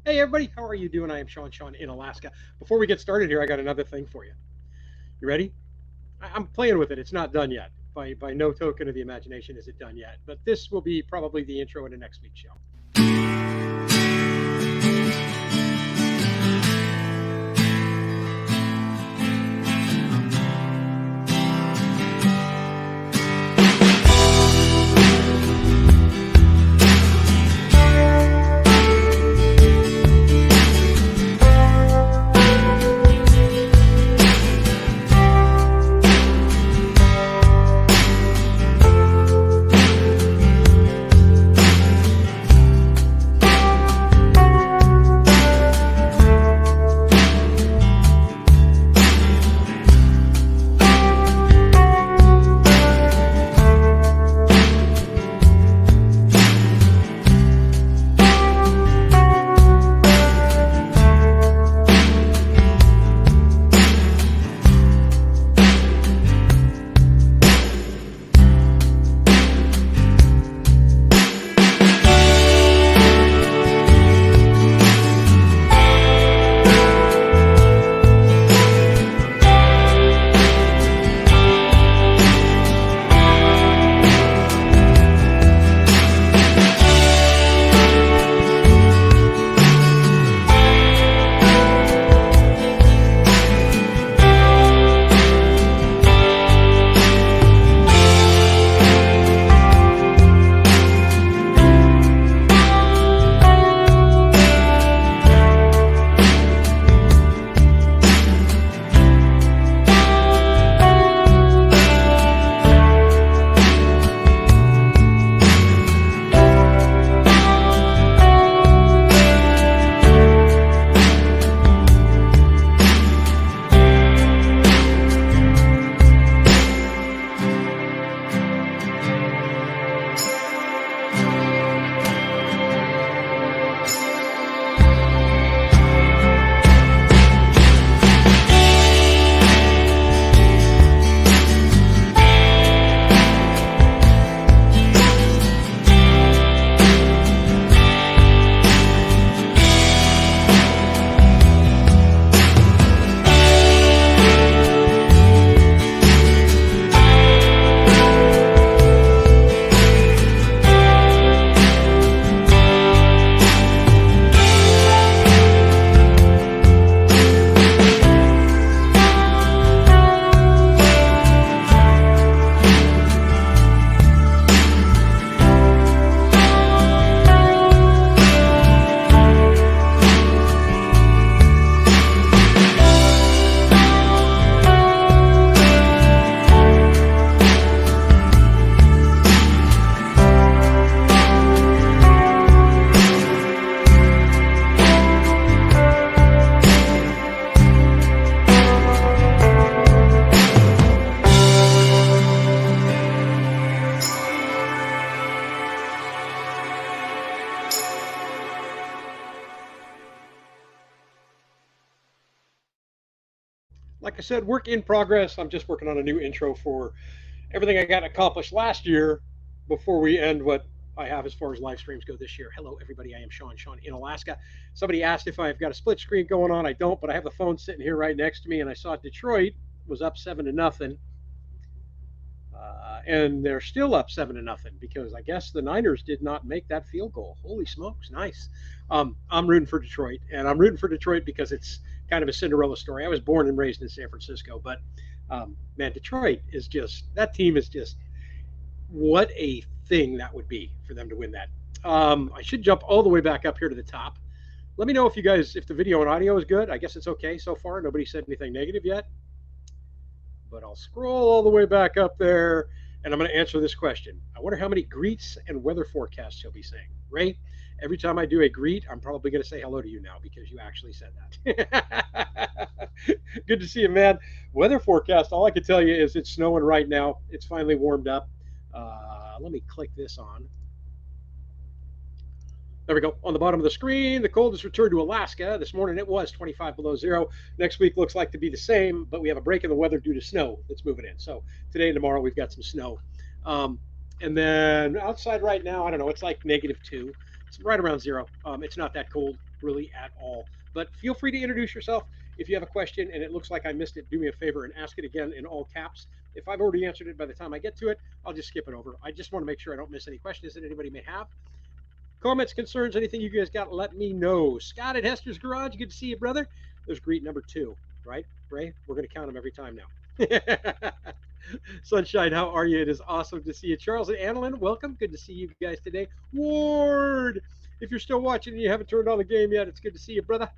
Hey everybody, how are you doing? I am Sean in Alaska. Before we get started here, I got another thing for you. You ready? I'm playing with it. It's not done yet. By no token of the imagination is it done yet. But this will be probably the intro into next week's show. Like I said, work in progress. I'm just working on a new intro for everything I got accomplished last year before we end what I have as far as live streams go this year. Hello, everybody. I am Sean in Alaska. Somebody asked if I've got a split screen going on. I don't, but I have the phone sitting here right next to me, and I saw Detroit was up 7-0, and they're still up 7-0 because I guess the Niners did not make that field goal. Holy smokes, nice. I'm rooting for Detroit, and I'm rooting for Detroit because it's kind of a Cinderella story. I was born and raised in San Francisco, but man, Detroit is just that team is just what a thing that would be for them to win that. I should jump all the way back up here to the top. Let me know if you guys, if the video and audio is good. I guess it's okay so far. Nobody said anything negative yet, but I'll scroll all the way back up there and I'm going to answer this question. I wonder how many greets and weather forecasts you'll be saying. Ray, every time I do a greet, I'm probably going to say hello to you now because you actually said that. Good to see you, man. Weather forecast, all I can tell you is it's snowing right now. It's finally warmed up. Let me click this on. There we go. On the bottom of the screen, the coldest returned to Alaska. This morning it was 25 below zero. Next week looks like to be the same, but we have a break in the weather due to snow that's moving in. So today and tomorrow we've got some snow. And then outside right now, I don't know, it's like -2. It's right around zero. It's not that cold. really at all. But feel free to introduce yourself. If you have a question and it looks like I missed it, do me a favor and ask it again in all caps. If I've already answered it by the time I get to it, I'll just skip it over. I just want to make sure I don't miss any questions that anybody may have. Comments, concerns, anything you guys got, let me know. Scott at Hester's Garage, good to see you, brother. There's greet number 2, right, Ray? We're going to count them every time now. Sunshine, how are you? It is awesome to see you. Charles and Annalyn, welcome. Good to see you guys today. Ward, if you're still watching and you haven't turned on the game yet, it's good to see you, brother.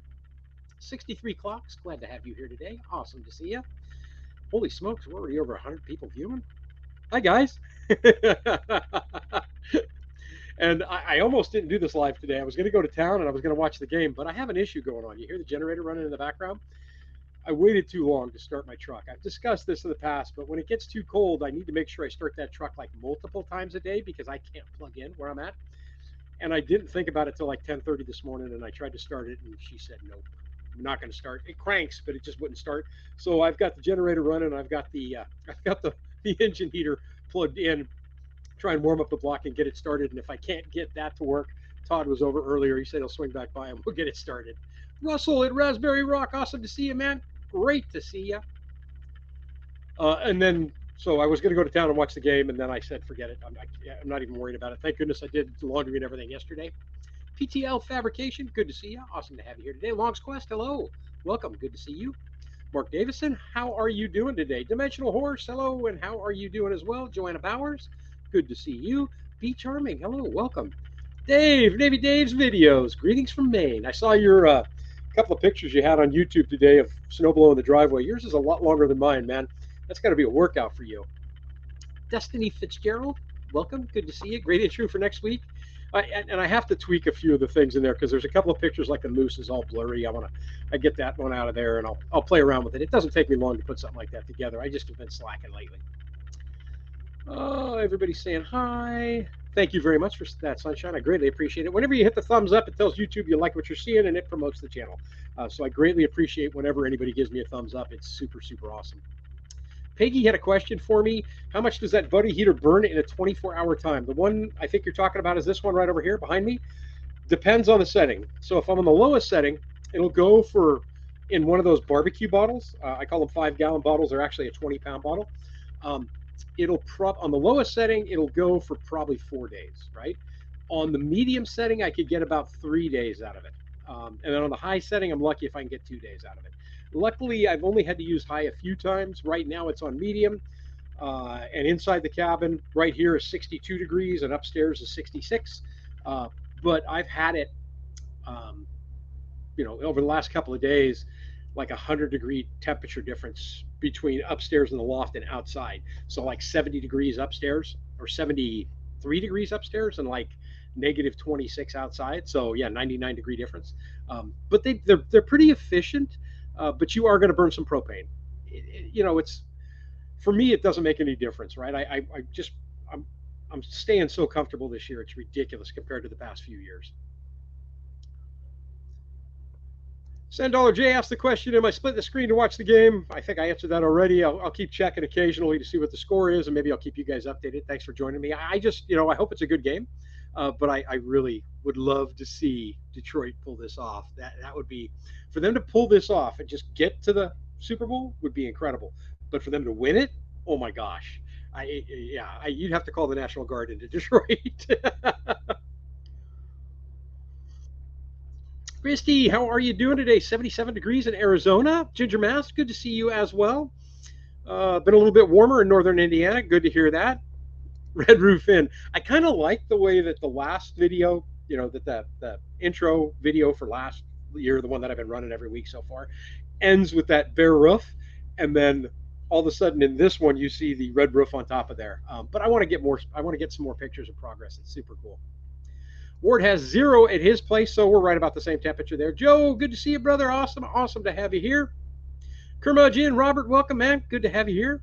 63 clocks, glad to have you here today. Awesome to see you. Holy smokes, we're already over 100 people viewing. Hi, guys. And I almost didn't do this live today. I was going to go to town and I was going to watch the game, but I have an issue going on. You hear the generator running in the background? I waited too long to start my truck. I've discussed this in the past, but when it gets too cold, I need to make sure I start that truck like multiple times a day because I can't plug in where I'm at. And I didn't think about it till like 10:30 this morning, and I tried to start it, and she said, "Nope, I'm not going to start." It cranks, but it just wouldn't start. So I've got the generator running. I've got the engine heater plugged in, try and warm up the block and get it started. And if I can't get that to work, Todd was over earlier. He said he'll swing back by and we'll get it started. Russell at Raspberry Rock, awesome to see you, man. Great to see you. And then, so I was going to go to town and watch the game, and then I said, forget it. I'm not even worried about it. Thank goodness I did the laundry and everything yesterday. PTL Fabrication, good to see you. Awesome to have you here today. Long's Quest, hello. Welcome, good to see you. Mark Davison, how are you doing today? Dimensional Horse, hello, and how are you doing as well? Joanna Bowers, good to see you. Be Charming, hello, welcome. Dave, Navy Dave's videos, greetings from Maine. I saw your couple of pictures you had on YouTube today of snow blowing in the driveway. Yours is a lot longer than mine, man. That's got to be a workout for you. Destiny Fitzgerald, welcome, good to see you. Great intro for next week. And I have to tweak a few of the things in there because there's a couple of pictures like the moose is all blurry. I get that one out of there and I'll play around with it. It doesn't take me long to put something like that together. I just have been slacking lately. Oh, everybody's saying hi. Thank you very much for that, Sunshine. I greatly appreciate it. Whenever you hit the thumbs up, it tells YouTube you like what you're seeing and it promotes the channel. So I greatly appreciate whenever anybody gives me a thumbs up. It's super, super awesome. Peggy had a question for me. How much does that buddy heater burn in a 24-hour time? The one I think you're talking about is this one right over here behind me. Depends on the setting. So if I'm on the lowest setting, it'll go for, in one of those barbecue bottles, I call them 5-gallon bottles. They're actually a 20-pound bottle. On the lowest setting, it'll go for probably 4 days, right? On the medium setting, I could get about 3 days out of it. And then on the high setting, I'm lucky if I can get 2 days out of it. Luckily, I've only had to use high a few times. Right now, it's on medium. And inside the cabin, right here is 62 degrees, and upstairs is 66. But I've had it, over the last couple of days, like 100-degree temperature difference between upstairs in the loft and outside. So like 70 degrees upstairs or 73 degrees upstairs and like negative 26 outside. So yeah, 99-degree difference. But they're pretty efficient. But you are going to burn some propane. It's, for me, it doesn't make any difference, right? I'm staying so comfortable this year. It's ridiculous compared to the past few years. $10 J asked the question, am I split the screen to watch the game? I think I answered that already. I'll keep checking occasionally to see what the score is, and maybe I'll keep you guys updated. Thanks for joining me. I just, I hope it's a good game, but I really would love to see Detroit pull this off. That would be, for them to pull this off and just get to the Super Bowl would be incredible. But for them to win it, oh my gosh. You'd have to call the National Guard into Detroit. Christy, how are you doing today? 77 degrees in Arizona. Ginger Mass, good to see you as well. Been a little bit warmer in northern Indiana. Good to hear that. Red Roof Inn. I kind of like the way that the last video, that the intro video for last year, the one that I've been running every week so far, ends with that bare roof. And then all of a sudden in this one, you see the red roof on top of there. But I want to get more. I want to get some more pictures of progress. It's super cool. Ward has 0 at his place, so we're right about the same temperature there. Joe, good to see you, brother. Awesome to have you here. Kermudgeon, Robert, welcome, man. Good to have you here.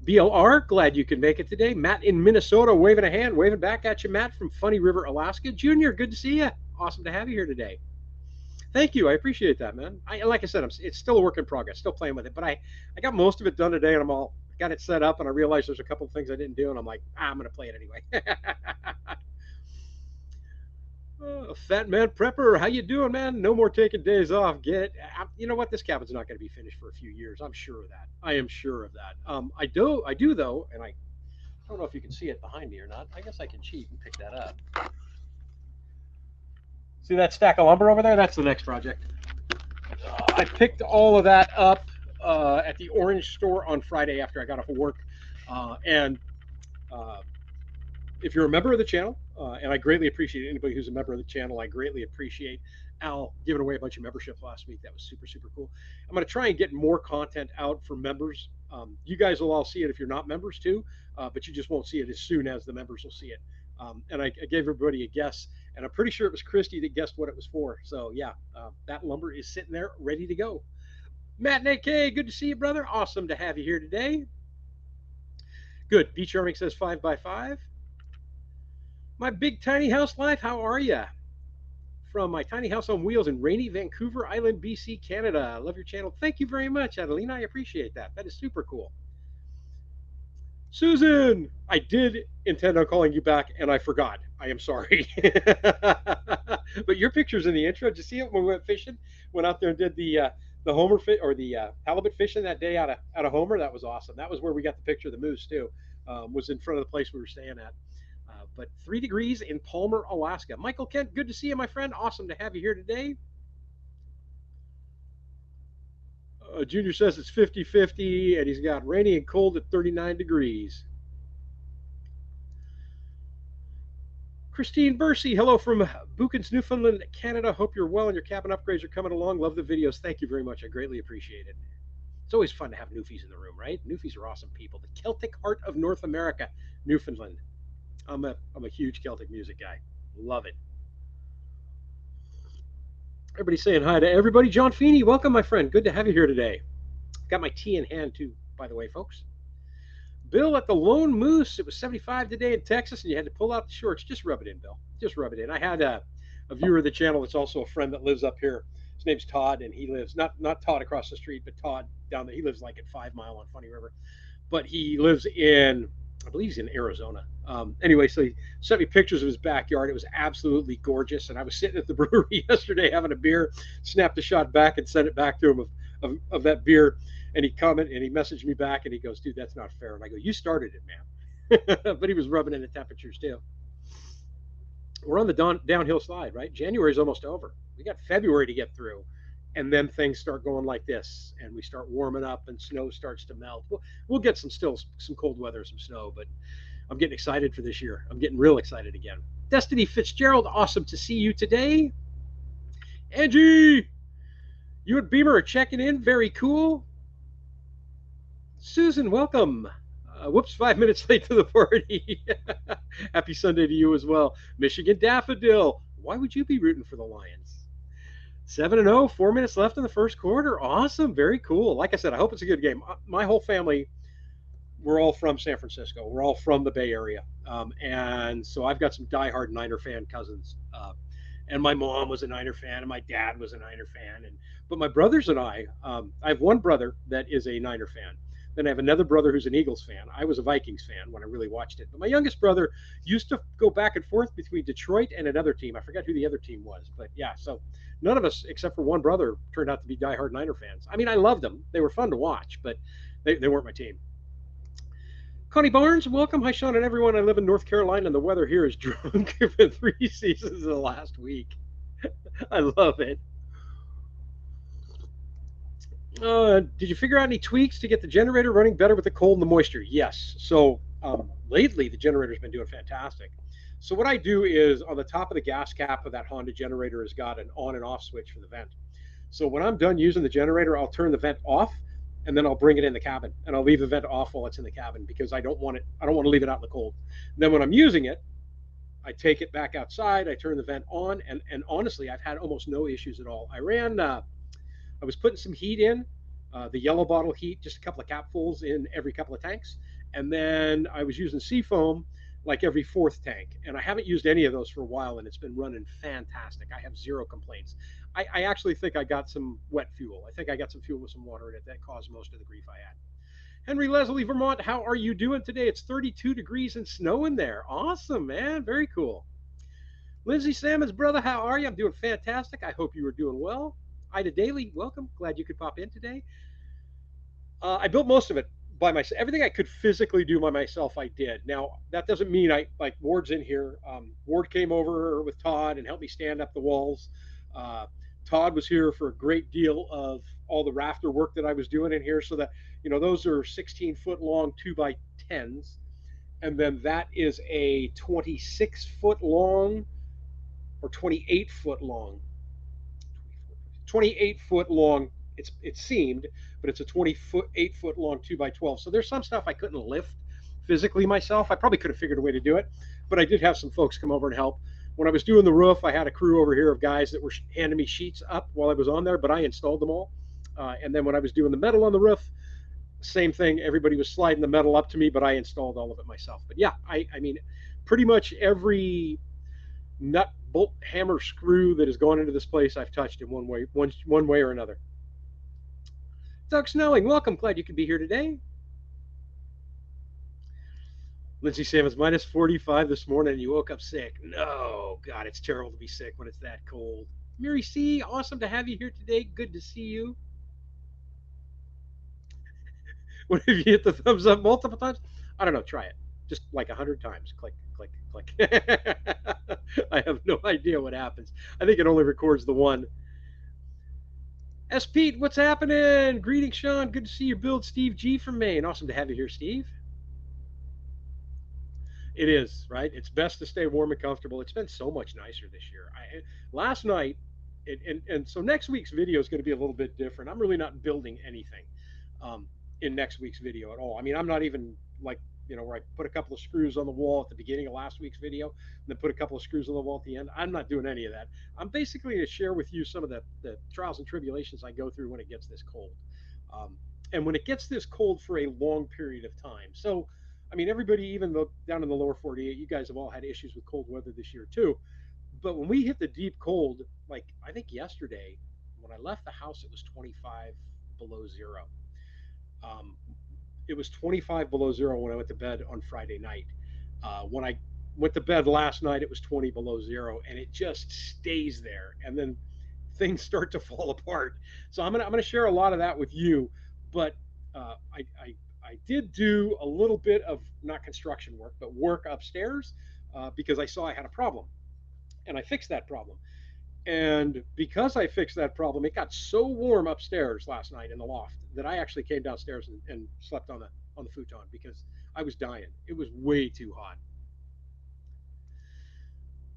BLR, glad you could make it today. Matt in Minnesota, waving a hand, waving back at you, Matt from Funny River, Alaska. Junior, good to see you. Awesome to have you here today. Thank you. I appreciate that, man. Like I said, it's still a work in progress, still playing with it, but I got most of it done today, and got it set up, and I realized there's a couple of things I didn't do, and I'm like, I'm going to play it anyway. Fat man prepper, how you doing, man? No more taking days off. You know what? This cabin's not going to be finished for a few years. I'm sure of that. I am sure of that. I do though, and I don't know if you can see it behind me or not. I guess I can cheat and pick that up. See that stack of lumber over there? That's the next project. I picked all of that up at the Orange store on Friday after I got off of work, and uh, if you're a member of the channel, and I greatly appreciate anybody who's a member of the channel. I greatly appreciate Al giving away a bunch of memberships last week. That was super, super cool. I'm going to try and get more content out for members. You guys will all see it if you're not members too, but you just won't see it as soon as the members will see it. And I gave everybody a guess, and I'm pretty sure it was Christy that guessed what it was for. So yeah, that lumber is sitting there ready to go. Matt and AK, good to see you, brother. Awesome to have you here today. Good. Beach Arming says 5x5. My big tiny house life, how are you? From my tiny house on wheels in rainy Vancouver Island, BC, Canada. I love your channel. Thank you very much, Adelina. I appreciate that. That is super cool. Susan, I did intend on calling you back and I forgot. I am sorry. But your picture's in the intro. Did you see it when we went fishing? Went out there and did the Homer fit or the halibut fishing that day out of Homer. That was awesome. That was where we got the picture of the moose too. Was in front of the place we were staying at. But 3 degrees in Palmer, Alaska. Michael Kent, good to see you, my friend. Awesome to have you here today. Junior says it's 50-50, and he's got rainy and cold at 39 degrees. Christine Bursey, hello from Buchan's, Newfoundland, Canada. Hope you're well and your cabin upgrades are coming along. Love the videos. Thank you very much. I greatly appreciate it. It's always fun to have Newfies in the room, right? Newfies are awesome people. The Celtic heart of North America, Newfoundland. I'm a huge Celtic music guy. Love it. Everybody saying hi to everybody. John Feeney, welcome, my friend. Good to have you here today. Got my tea in hand too, by the way, folks. Bill at the Lone Moose. It was 75 today in Texas, and you had to pull out the shorts. Just rub it in, Bill. Just rub it in. I had a viewer of the channel that's also a friend that lives up here. His name's Todd, and he lives not Todd across the street, but Todd down there. He lives like at 5 Mile on Funny River, but he lives in, I believe he's in Arizona. Anyway, so he sent me pictures of his backyard. It was absolutely gorgeous, and I was sitting at the brewery yesterday having a beer, snapped a shot back and sent it back to him of that beer. And he commented and he messaged me back and he goes, dude, that's not fair. And I go, you started it, man. But he was rubbing in the temperatures too. We're on the downhill slide, right? January's almost over. We got February to get through. And then things start going like this and we start warming up and snow starts to melt. We'll get some cold weather, some snow, but I'm getting excited for this year. I'm getting real excited again. Destiny Fitzgerald, awesome to see you today. Angie, you and Beamer are checking in. Very cool. Susan, welcome. Whoops, 5 minutes late to the party. Happy Sunday to you as well. Michigan Daffodil, why would you be rooting for the Lions? 7-0, 4 minutes left in the first quarter. Awesome, very cool. Like I said, I hope it's a good game. My whole family, we're all from San Francisco. We're all from the Bay Area. And so I've got some diehard Niner fan cousins. And my mom was a Niner fan, and my dad was a Niner fan. But my brothers and I have one brother that is a Niner fan. Then I have another brother who's an Eagles fan. I was a Vikings fan when I really watched it. But my youngest brother used to go back and forth between Detroit and another team. I forget who the other team was. But yeah, so none of us, except for one brother, turned out to be diehard Niner fans. I mean, I loved them. They were fun to watch, but they weren't my team. Connie Barnes, welcome. Hi, Sean and everyone. I live in North Carolina, and the weather here is drunk for 3 seasons in the last week. I love it. Did you figure out any tweaks to get the generator running better with the cold and the moisture? Yes. So lately, the generator's been doing fantastic. So what I do is on the top of the gas cap of that Honda generator has got an on and off switch for the vent. So when I'm done using the generator, I'll turn the vent off, and then I'll bring it in the cabin, and I'll leave the vent off while it's in the cabin because I don't want to leave it out in the cold. And then when I'm using it, I take it back outside. I turn the vent on, and honestly, I've had almost no issues at all. I was putting some heat in, the yellow bottle heat, just a couple of capfuls in every couple of tanks. And then I was using seafoam like every fourth tank. And I haven't used any of those for a while, and it's been running fantastic. I have zero complaints. I actually think I got some wet fuel. I think I got some fuel with some water in it that caused most of the grief I had. Henry Leslie, Vermont, how are you doing today? It's 32 degrees and snow in there. Awesome, man. Very cool. Lindsay Salmons, brother, how are you? I'm doing fantastic. I hope you are doing well. Ida Daly, welcome. Glad you could pop in today. I built most of it by myself. Everything I could physically do by myself, I did. Now that doesn't mean I like Ward's in here. Ward came over with Todd and helped me stand up the walls. Uh, Todd was here for a great deal of all the rafter work that I was doing in here. So that those are 16-foot long 2x10s, and then that is a 26-foot long or 28-foot long 28-foot long. It's seamed, but it's a 28-foot long 2x12. So there's some stuff I couldn't lift physically myself. I probably could have figured a way to do it, but I did have some folks come over and help. When I was doing the roof, I had a crew over here of guys that were handing me sheets up while I was on there, but I installed them all. And then when I was doing the metal on the roof, same thing. Everybody was sliding the metal up to me, but I installed all of it myself. But yeah, I mean, pretty much every nut, bolt, hammer, screw that has gone into this place, I've touched in one way or another. Doug Snelling, welcome. Glad you could be here today. Lindsay Salmons, minus 45 this morning, and you woke up sick. No, God, it's terrible to be sick when it's that cold. Mary C, awesome to have you here today. Good to see you. What have you hit the thumbs up multiple times? I don't know. Try it. Just like 100 times. Click, click, click. I have no idea what happens. I think it only records the one. S. Pete, what's happening? Greetings, Sean. Good to see you build. Steve G from Maine. Awesome to have you here, Steve. It is, right? It's best to stay warm and comfortable. It's been so much nicer this year. Last night, and so next week's video is going to be a little bit different. I'm really not building anything in next week's video at all. I mean, I'm not even like, where I put a couple of screws on the wall at the beginning of last week's video and then put a couple of screws on the wall at the end. I'm not doing any of that. I'm basically going to share with you some of the trials and tribulations I go through when it gets this cold. And when it gets this cold for a long period of time. So, I mean, everybody, even though down in the lower 48, you guys have all had issues with cold weather this year too. But when we hit the deep cold, like I think yesterday, when I left the house, it was 25 below zero. Um, it was 25 below zero when I went to bed on Friday night. When I went to bed last night, it was 20 below zero, and it just stays there. And then things start to fall apart. So I'm gonna share a lot of that with you. But I did do a little bit of not construction work, but work upstairs because I saw I had a problem, and I fixed that problem. And because I fixed that problem, it got so warm upstairs last night in the loft that I actually came downstairs and slept on the futon because I was dying. It was way too hot.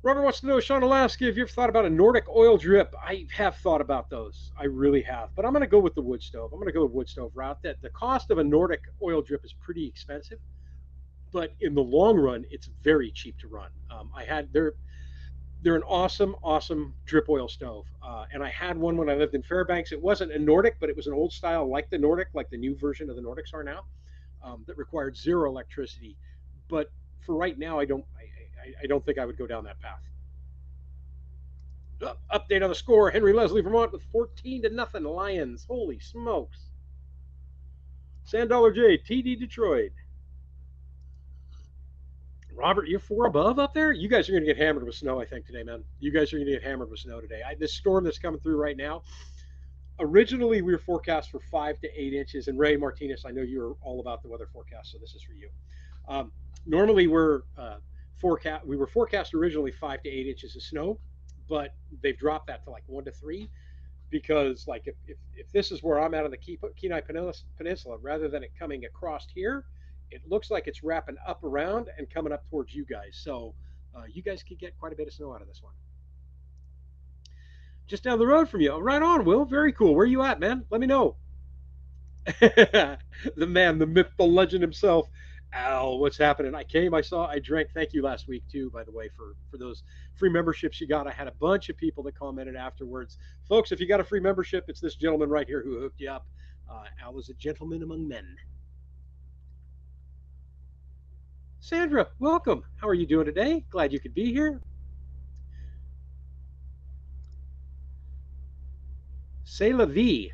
Robert wants to know, Sean Alaska, if you've thought about a Nordic oil drip. I have thought about those. I really have. But I'm going to go with the wood stove. I'm going to go with wood stove route. That the cost of a Nordic oil drip is pretty expensive, but in the long run, it's very cheap to run. They're an awesome, awesome drip oil stove. And I had one when I lived in Fairbanks. It wasn't a Nordic, but it was an old style like the Nordic, like the new version of the Nordics are now, that required zero electricity. But for right now, I don't think I would go down that path. Update on the score: Henry Leslie, Vermont, with 14-0 Lions. Holy smokes! Sand Dollar J, TD Detroit. Robert, you're four above up there. You guys are going to get hammered with snow, I think, today, man. You guys are going to get hammered with snow today. This storm that's coming through right now. Originally, we were forecast for 5 to 8 inches. And Ray Martinez, I know you're all about the weather forecast, so this is for you. Normally, we were forecast originally 5 to 8 inches of snow, but they've dropped that to like 1 to 3 because, like, if this is where I'm at on the Kenai Peninsula, rather than it coming across here, it looks like it's wrapping up around and coming up towards you guys. So you guys could get quite a bit of snow out of this one. Just down the road from you. Oh, right on, Will. Very cool. Where are you at, man? Let me know. The man, the myth, the legend himself. Al, what's happening? I came, I saw, I drank. Thank you last week too, by the way, for those free memberships you got. I had a bunch of people that commented afterwards. Folks, if you got a free membership, it's this gentleman right here who hooked you up. Al is a gentleman among men. Sandra, welcome. How are you doing today? Glad you could be here. C'est la vie.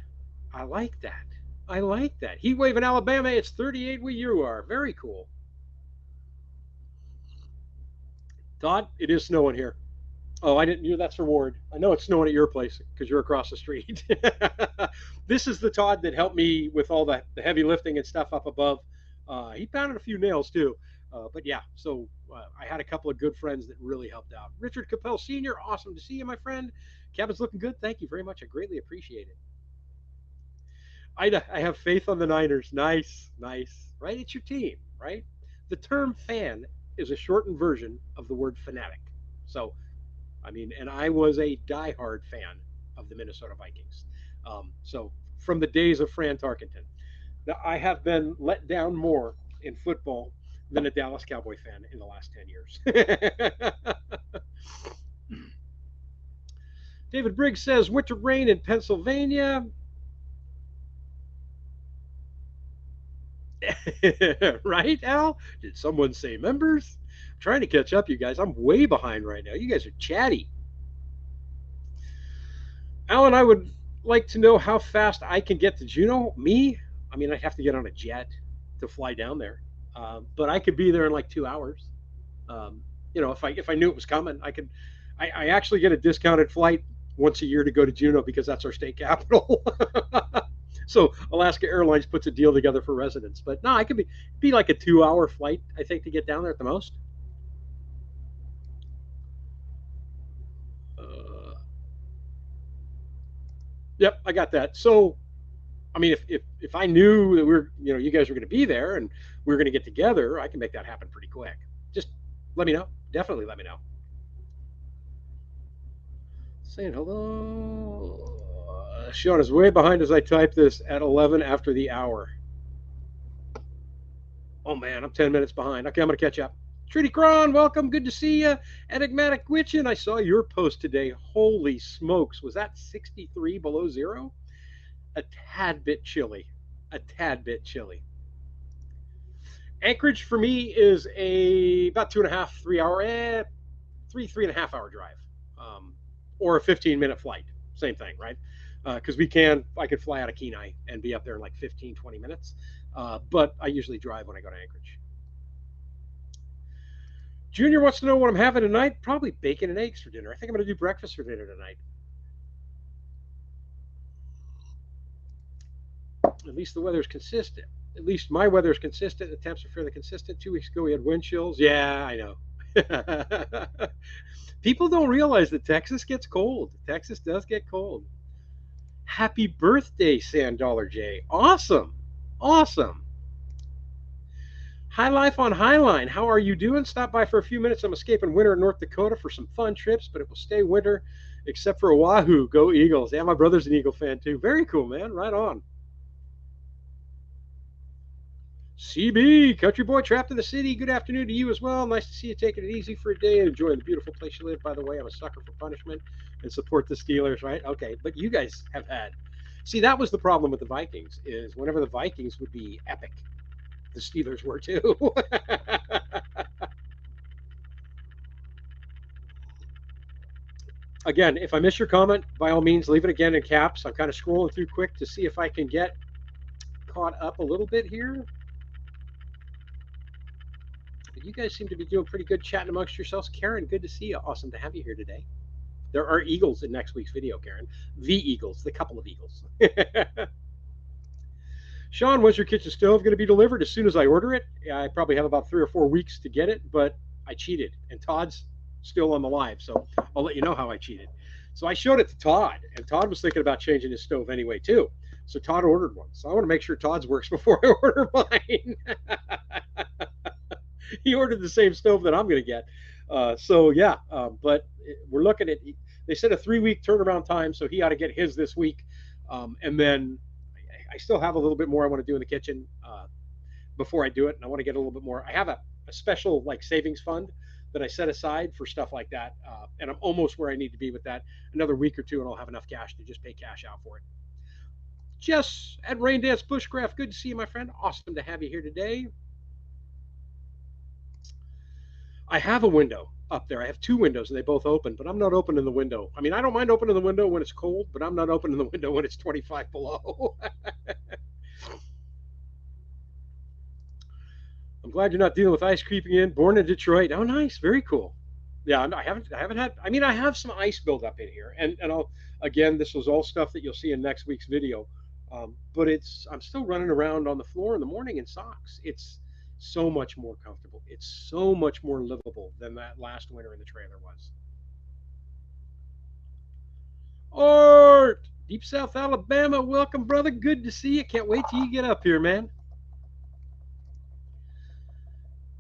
I like that. I like that. Heat wave in Alabama. It's 38 where you are. Very cool. Todd, it is snowing here. Oh, I didn't. That's for Ward. I know it's snowing at your place because you're across the street. This is the Todd that helped me with all the heavy lifting and stuff up above. He pounded a few nails too. But yeah, so I had a couple of good friends that really helped out. Richard Capel Sr., awesome to see you, my friend. Kevin's looking good. Thank you very much. I greatly appreciate it. I have faith on the Niners. Nice, nice. Right? It's your team, right? The term fan is a shortened version of the word fanatic. So I mean, and I was a diehard fan of the Minnesota Vikings. So from the days of Fran Tarkenton. Now, I have been let down more in football than a Dallas Cowboy fan in the last 10 years. David Briggs says winter rain in Pennsylvania. Right, Al? Did someone say members? I'm trying to catch up, you guys. I'm way behind right now. You guys are chatty. Alan, I would like to know how fast I can get to Juneau. Me? I mean, I'd have to get on a jet to fly down there, but I could be there in like 2 hours. Um, if I knew it was coming, I could. I actually get a discounted flight once a year to go to Juneau because that's our state capital. So Alaska Airlines puts a deal together for residents. But no, I could be like a 2 hour flight, I think, to get down there at the most. Uh, yep, I got that. So I mean, if I knew that you guys were going to be there and we were going to get together, I can make that happen pretty quick. Just let me know. Definitely let me know. Saying hello. Sean is way behind as I type this at 11 after the hour. Oh man, I'm 10 minutes behind. Okay, I'm going to catch up. Trudy Cron, welcome. Good to see you. Enigmatic Witchin, I saw your post today. Holy smokes. Was that 63 below zero? A tad bit chilly. A tad bit chilly. Anchorage for me is about 2.5, 3 hour, three and a half hour drive, or a 15-minute flight. Same thing, right? Because I could fly out of Kenai and be up there in like 15, 20 minutes. But I usually drive when I go to Anchorage. Junior wants to know what I'm having tonight. Probably bacon and eggs for dinner. I think I'm going to do breakfast for dinner tonight. At least the weather's consistent. At least my weather is consistent. The temps are fairly consistent. 2 weeks ago, we had wind chills. Yeah, I know. People don't realize that Texas gets cold. Texas does get cold. Happy birthday, Sand Dollar J. Awesome. Awesome. High Life on Highline. How are you doing? Stop by for a few minutes. I'm escaping winter in North Dakota for some fun trips, but it will stay winter except for Oahu. Go Eagles. Yeah, my brother's an Eagle fan too. Very cool, man. Right on. CB, Country Boy Trapped in the City. Good afternoon to you as well. Nice to see you taking it easy for a day and enjoying the beautiful place you live. By the way, I'm a sucker for punishment and support the Steelers, right? Okay, but you guys have had. See, that was the problem with the Vikings is whenever the Vikings would be epic, the Steelers were too. Again, if I miss your comment, by all means, leave it again in caps. I'm kind of scrolling through quick to see if I can get caught up a little bit here. You guys seem to be doing pretty good chatting amongst yourselves. Karen, good to see you. Awesome to have you here today. There are Eagles in next week's video, Karen. The Eagles, the couple of Eagles. Sean, when's your kitchen stove going to be delivered? As soon as I order it. I probably have about 3 or 4 weeks to get it, but I cheated. And Todd's still on the live, so I'll let you know how I cheated. So I showed it to Todd, and Todd was thinking about changing his stove anyway, too. So Todd ordered one. So I want to make sure Todd's works before I order mine. He ordered the same stove that I'm going to get. But we're looking at. They said a 3 week turnaround time, so he ought to get his this week, and then I still have a little bit more I want to do in the kitchen before I do it, and I want to get a little bit more. I have a special like savings fund that I set aside for stuff like that, and I'm almost where I need to be with that. Another week or two, and I'll have enough cash to just pay cash out for it. Jess at Rain Dance Bushcraft, good to see you, my friend. Awesome to have you here today. I have a window up there. I have two windows and they both open, but I'm not opening the window. I mean, I don't mind opening the window when it's cold, but I'm not opening the window when it's 25 below. I'm glad you're not dealing with ice creeping in. Born in Detroit. Oh, nice. Very cool. Yeah, I haven't had. I mean, I have some ice buildup in here, and I'll again. This was all stuff that you'll see in next week's video. But I'm still running around on the floor in the morning in socks. It's so much more comfortable. It's so much more livable than that last winter in the trailer was. Art, Deep South Alabama, welcome, brother. Good to see you. Can't wait till you get up here, man.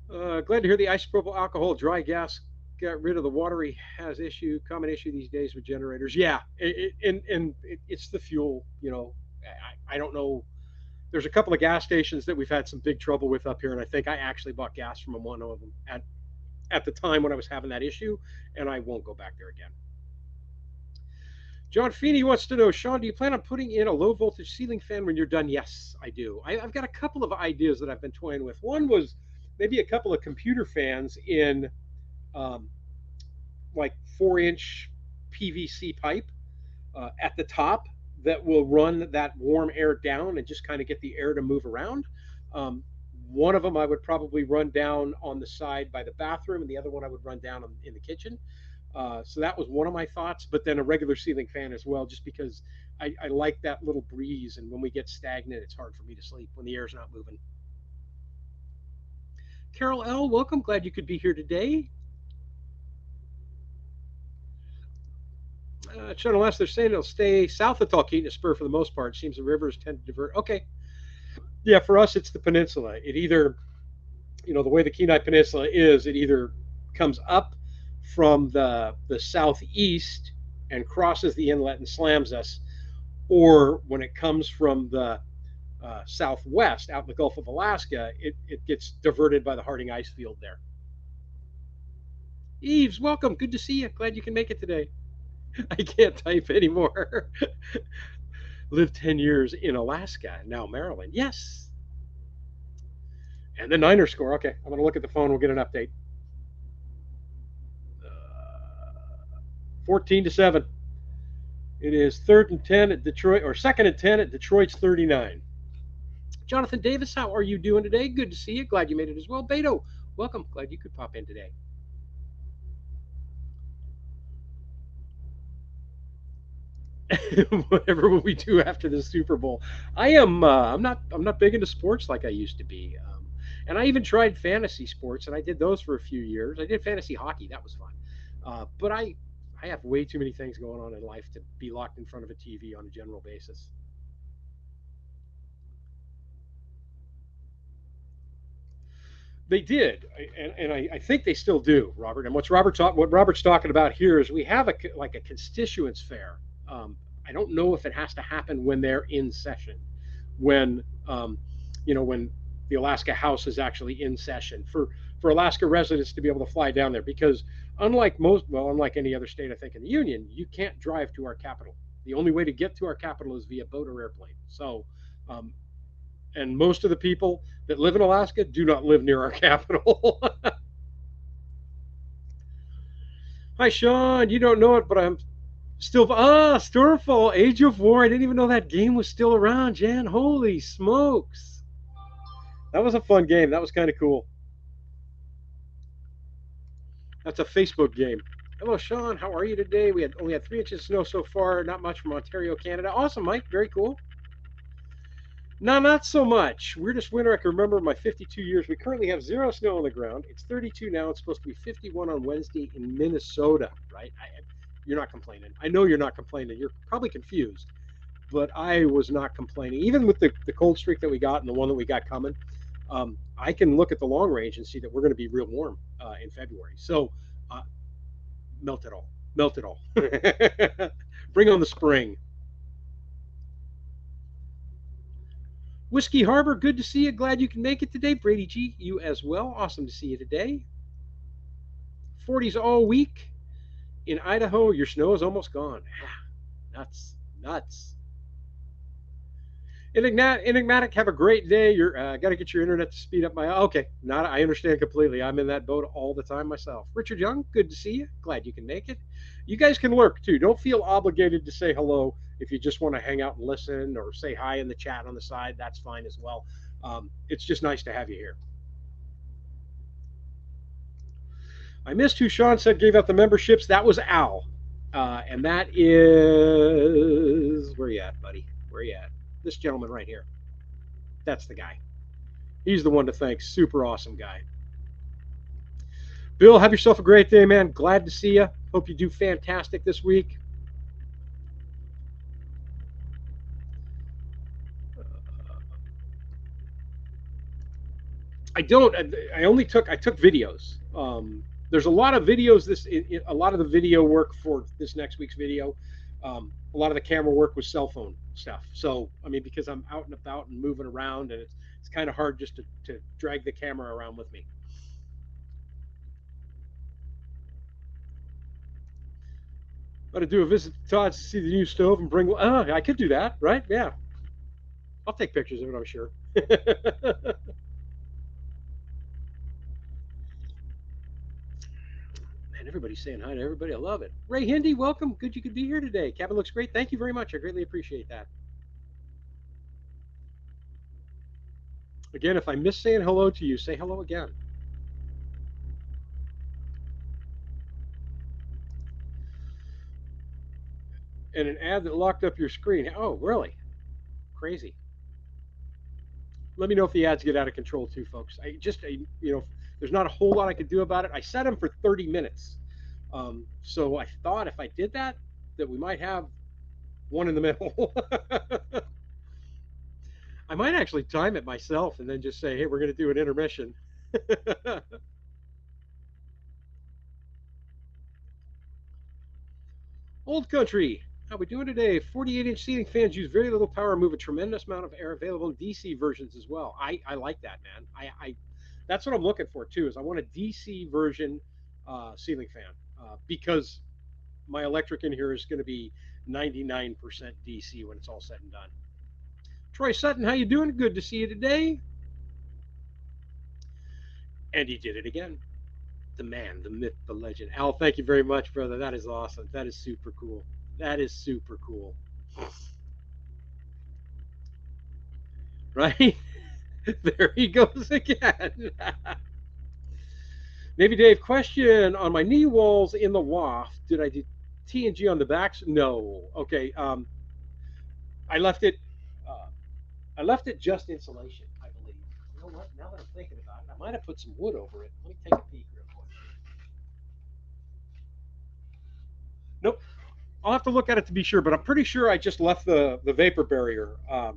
Glad to hear the isopropyl alcohol dry gas got rid of the watery has issue, common issue these days with generators. Yeah, it's the fuel. I don't know. There's a couple of gas stations that we've had some big trouble with up here, and I think I actually bought gas from one of them at the time when I was having that issue, and I won't go back there again. John Feeney wants to know, Sean, do you plan on putting in a low voltage ceiling fan when you're done? Yes, I do. I've got a couple of ideas that I've been toying with. One was maybe a couple of computer fans in um, like 4-inch PVC pipe at the top that will run that warm air down and just kind of get the air to move around. Um, one of them I would probably run down on the side by the bathroom, and the other one I would run down in the kitchen. So that was one of my thoughts, but then a regular ceiling fan as well, just because I like that little breeze. And when we get stagnant, it's hard for me to sleep when the air's not moving. Carol L., welcome. Glad you could be here today. Unless they're saying it'll stay south of Talkeetna Spur for the most part. Seems the rivers tend to divert. Okay. Yeah, for us, it's the peninsula. It either, the way the Kenai Peninsula is, it either comes up from the southeast and crosses the inlet and slams us, or when it comes from the southwest out in the Gulf of Alaska, it gets diverted by the Harding ice field there. Eves, welcome. Good to see you. Glad you can make it today. I can't type anymore. Lived 10 years in Alaska, now Maryland. Yes. And the Niners score. Okay, I'm going to look at the phone. We'll get an update. 14-7. It is 3rd and 10 at Detroit, or 2nd and 10 at Detroit's 39. Jonathan Davis, how are you doing today? Good to see you. Glad you made it as well. Beto, welcome. Glad you could pop in today. Whatever will we do after the Super Bowl? I am. I'm not big into sports like I used to be. And I even tried fantasy sports, and I did those for a few years. I did fantasy hockey. That was fun. But I have way too many things going on in life to be locked in front of a TV on a general basis. They did, and I think they still do, Robert. And what Robert's talking about here is we have like a constituents fair. I don't know if it has to happen when they're in session, when when the Alaska House is actually in session for Alaska residents to be able to fly down there, because unlike any other state I think in the union, you can't drive to our capital. The only way to get to our capital is via boat or airplane. So um, and most of the people that live in Alaska do not live near our capital. Hi, Sean. You don't know it, but I'm still. Stormfall, Age of War. I didn't even know that game was still around, Jan. Holy smokes. That was a fun game. That was kind of cool. That's a Facebook game. Hello, Sean. How are you today? We only had 3 inches of snow so far. Not much from Ontario, Canada. Awesome, Mike. Very cool. No, not so much. Weirdest winter I can remember in my 52 years. We currently have zero snow on the ground. It's 32 now. It's supposed to be 51 on Wednesday in Minnesota, right? You're not complaining. I know you're not complaining. You're probably confused, but I was not complaining. Even with the cold streak that we got and the one that we got coming, I can look at the long range and see that we're going to be real warm in February. So melt it all. Melt it all. Bring on the spring. Whiskey Harbor, good to see you. Glad you can make it today. Brady G, you as well. Awesome to see you today. 40s all week. In Idaho, your snow is almost gone. Nuts. Nuts. Enigmatic, have a great day. You're got to get your internet to speed up my. Okay, not. I understand completely. I'm in that boat all the time myself. Richard Young, good to see you. Glad you can make it. You guys can lurk too. Don't feel obligated to say hello. If you just want to hang out and listen or say hi in the chat on the side, that's fine as well. It's just nice to have you here. I missed who Sean said gave out the memberships. That was Al. And that is. Where you at, buddy? Where you at? This gentleman right here. That's the guy. He's the one to thank. Super awesome guy. Bill, have yourself a great day, man. Glad to see you. Hope you do fantastic this week. I don't. I took videos. There's a lot of videos. A lot of the video work for this next week's video. A lot of the camera work was cell phone stuff. So I mean, because I'm out and about and moving around, and it's kind of hard just to drag the camera around with me. Got to do a visit to Todd's to see the new stove and bring. I could do that, right? Yeah, I'll take pictures of it. I'm sure. Man, everybody's saying hi to everybody. I love it. Ray Hindi, welcome. Good you could be here today. Cabin looks great. Thank you very much. I greatly appreciate that. Again, if I miss saying hello to you, say hello again. And an ad that locked up your screen. Oh, really? Crazy. Let me know if the ads get out of control too, folks. There's not a whole lot I could do about it. I set them for 30 minutes. So I thought if I did that, that we might have one in the middle. I might actually time it myself and then just say, hey, we're going to do an intermission. Old Country, how we doing today? 48-inch ceiling fans use very little power, move a tremendous amount of air, available in DC versions as well. I like that, man. That's what I'm looking for too. Is I want a DC version ceiling fan because my electric in here is going to be 99% DC when it's all said and done. Troy Sutton, how you doing? Good to see you today. And he did it again. The man, the myth, the legend. Al, thank you very much, brother. That is awesome. That is super cool. That is super cool. Right? There he goes again. Navy Dave, question on my knee walls in the loft. Did I do TNG on the backs? No. Okay. I left it. Uh, I left it just insulation, I believe. You know what? Now that I'm thinking about it, I might have put some wood over it. Let me take a peek real quick. Nope. I'll have to look at it to be sure, but I'm pretty sure I just left the vapor barrier. I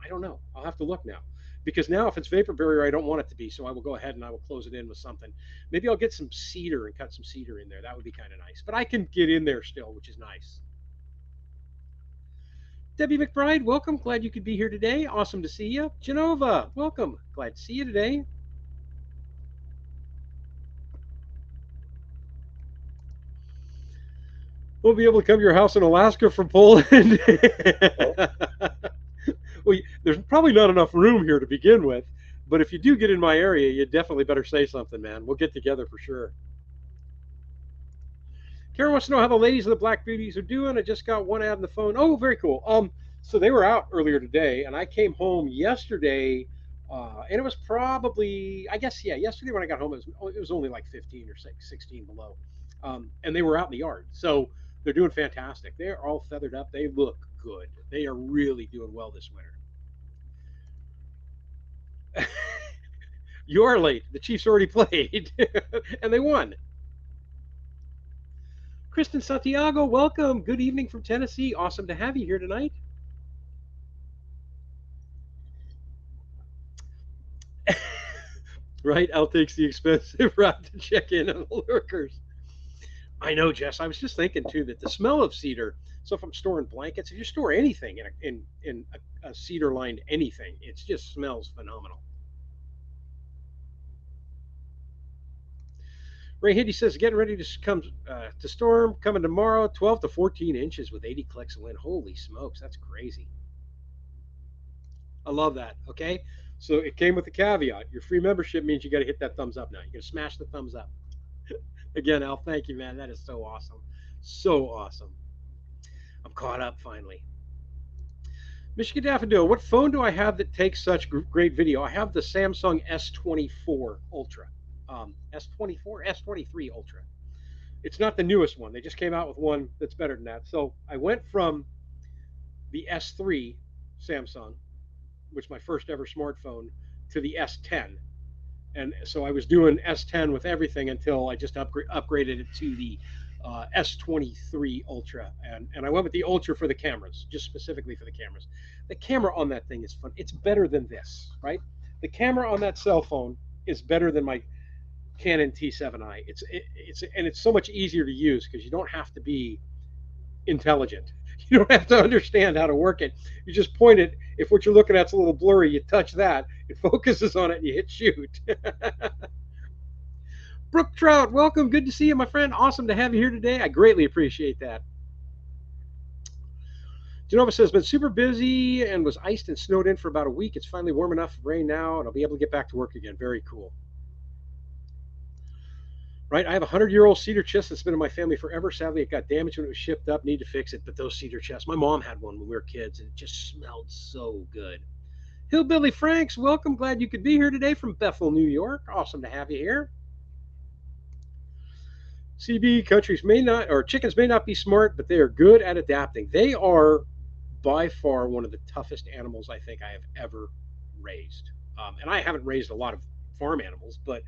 don't know. I'll have to look now. Because now, if it's vapor barrier, I don't want it to be. So I will go ahead and I will close it in with something. Maybe I'll get some cedar and cut some cedar in there. That would be kind of nice. But I can get in there still, which is nice. Debbie McBride, welcome. Glad you could be here today. Awesome to see you. Genova, welcome. Glad to see you today. We'll be able to come to your house in Alaska from Poland. Well, there's probably not enough room here to begin with, but if you do get in my area, you definitely better say something, man. We'll get together for sure. Karen wants to know how the ladies of the Black Beauties are doing. I just got one ad on the phone. Oh, very cool. So they were out earlier today, and I came home yesterday, and it was probably, I guess, yeah, yesterday when I got home, it was only like 15 or 16 below, and they were out in the yard. So they're doing fantastic. They're all feathered up. They look good. They are really doing well this winter. You are late. The Chiefs already played, and they won. Kristen Santiago, welcome. Good evening from Tennessee. Awesome to have you here tonight. Right? Al takes the expensive route to check in on the lurkers. I know, Jess. I was just thinking too that the smell of cedar. So if I'm storing blankets, if you store anything in a cedar lined anything, it just smells phenomenal. Ray Hindy says getting ready to come to storm coming tomorrow, 12 to 14 inches with 80 clicks of wind. Holy smokes, that's crazy. I love that. Okay, so it came with a caveat. Your free membership means you got to hit that thumbs up now. You got to smash the thumbs up. Again, Al, thank you, man. That is so awesome. So awesome. I'm caught up finally. Michigan Daffodil, what phone do I have that takes such great video? I have the Samsung S24 Ultra. S24, S23 Ultra. It's not the newest one. They just came out with one that's better than that. So I went from the S3 Samsung, which is my first ever smartphone, to the S10. And so I was doing S10 with everything until I just upgraded it to the S23 Ultra, and I went with the Ultra for the cameras, just specifically for the cameras. The camera on that thing is fun. It's better than this, right? The camera on that cell phone is better than my Canon T7i. It's so much easier to use because you don't have to be intelligent. You don't have to understand how to work it. You just point it. If what you're looking at's a little blurry, you touch that. It focuses on it, and you hit shoot. Brooke Trout, welcome. Good to see you, my friend. Awesome to have you here today. I greatly appreciate that. Genova says, been super busy and was iced and snowed in for about a week. It's finally warm enough for rain now, and I'll be able to get back to work again. Very cool. Right, I have a 100-year-old cedar chest that's been in my family forever. Sadly, it got damaged when it was shipped up. Need to fix it. But those cedar chests, my mom had one when we were kids, and it just smelled so good. Hillbilly Franks, welcome. Glad you could be here today from Bethel, New York. Awesome to have you here. CB countries may not, or chickens may not be smart, but they are good at adapting. They are by far one of the toughest animals I think I have ever raised. And I haven't raised a lot of farm animals, but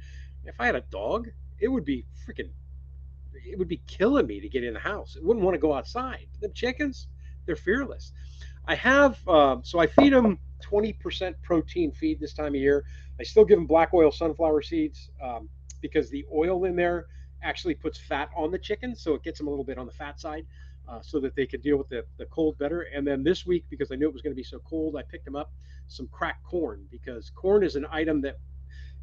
if I had a dog, it would be freaking, it would be killing me to get in the house. It wouldn't want to go outside. The chickens, they're fearless. I have, so I feed them 20% protein feed this time of year. I still give them black oil sunflower seeds because the oil in there actually puts fat on the chicken, so it gets them a little bit on the fat side so that they could deal with the cold better. And then this week, because I knew it was going to be so cold, I picked them up some cracked corn because corn is an item that